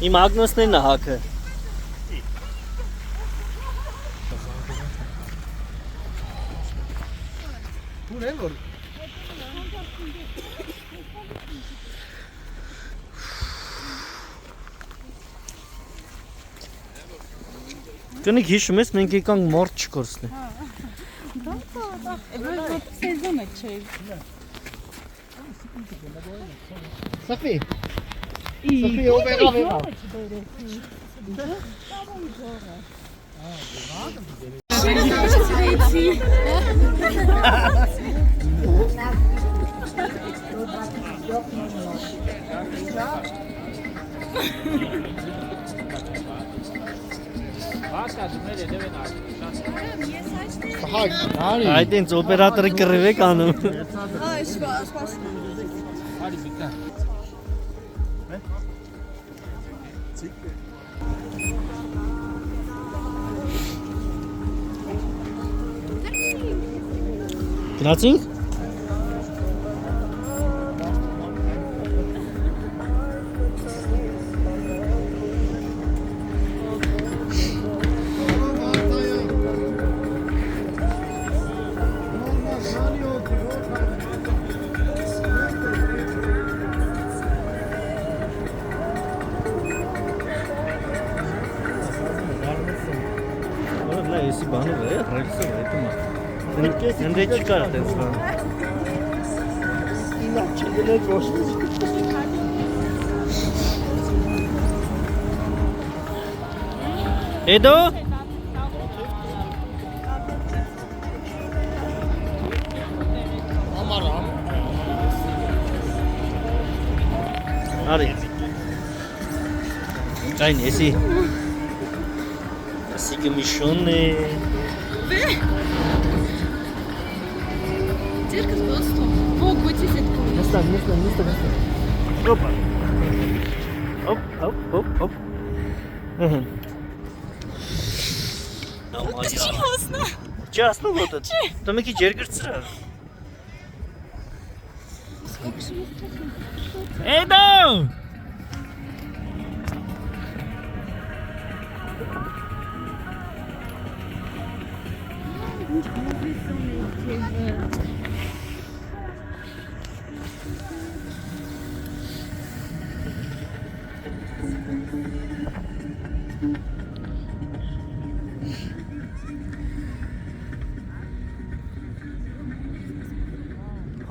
Իմ Ագնոսներն է հաքը։ Ուր են որ Կնիկ հիշում ես, մենք եկանք մորդ չկորսնի։ Սեզոնը չէ։ Սխի։ Սխի ով եղավ եղավ։ Այդ ինձ օպերատորը կռիվ եք անում։ Գնացինք։ Էսի բանը վեր է, ռելսը վետում է։ Ընդե չկար այդպես բան։ Ինա չգնեց ոչ մի։ Էդո։ Ամարամ։ Արի։ Այն էսի։ Էսի գմիշոնն է։ Ձերքս ոստո։ Ո գույցից էդ կողմ։ Նստան։ Օպա։ Օպ։ Չի հասնա։ Չի հասնում ոտը։ Դու մի քիչ երկրծրա։ Էդո։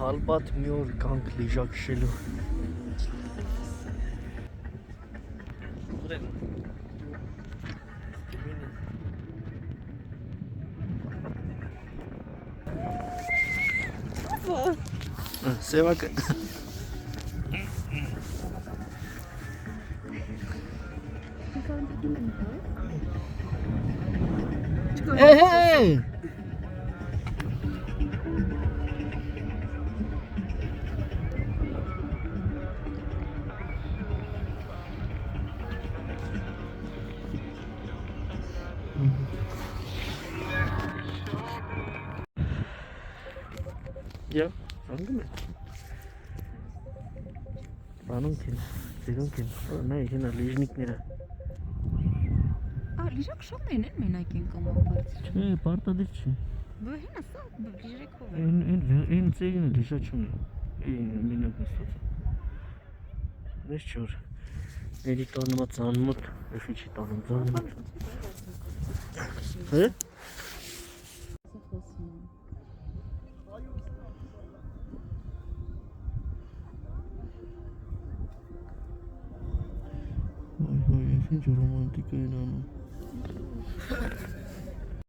Հալբատ մի օր կանք լիժակշելու։ Ուր են։ Սևակը։ Էհե։ Ja, angemeldet. Banunkin, Zirunkin. Nein, hier nach Lizniknera. Լիժակ շատ են մենակ են կամապարտ։ Չէ, պարտադիր չի։ Բա հենա սա լիժակով է։ Այն ծերին է լիժա չունի։ Մենակ նստած։ Մեզ չոր։ Էլի տանումա ծանմոտ, էշի չի տանում ծանմոտ։ Հե՞։ Ինչ ռոմանտիկա են անում։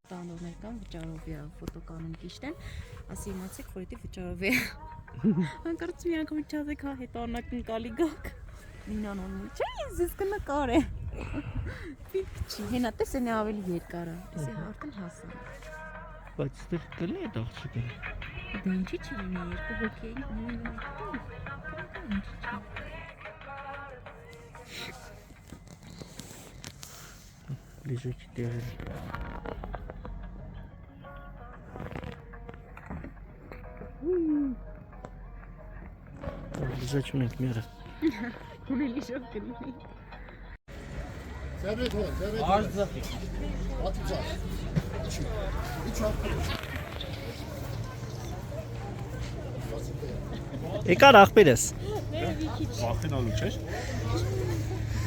Տանողներ կան վճարով է ֆոտոկանում ճիշտ են, ասի իմացեք, որ դա վճարով է։ Հանկարծ մի անգամ չասեք, հա, հետո անակնկալի գաք։ Նինանոն չէ, ես կնկար է։ Պիկ չի, հենա տես են ավելի երկար է, ես արդեն հասա։ Բայց դեռ կլինի այդ աղջիկը։ Դա ինչի՞ չի լինի, երկու հոգի էին, Լիժակի տեղը։ Լիժակ ունենք մերը։ Ունի լիժով կլինի։ Եկար աղբերս։ Վախենալու չէ՞։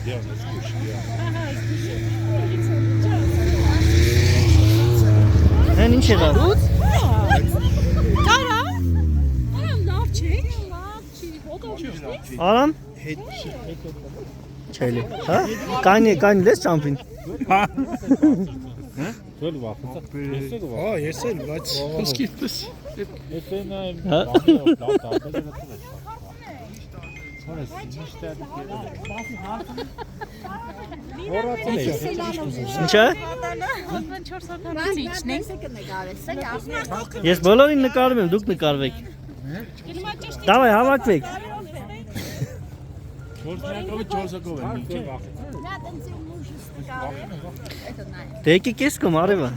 Դիան էս քուշի։ Հեն ինչ եղավ։ Կարա։ Լավ չի։ Արամ։ Չելի։ Հա։ Կանի լես ճամփին։ Դու վախեցա։ Ա, ես էլ, բայց սկիզբս։ Էսեն Հա։ Ինչա։ 4 հոգանից իջնենք։ Ես բոլորին նկարում եմ, դուք նկարվեք։ Դավայ հավաքվեք։ 4-ով են։ Դե եկեք ես կոմ արևա։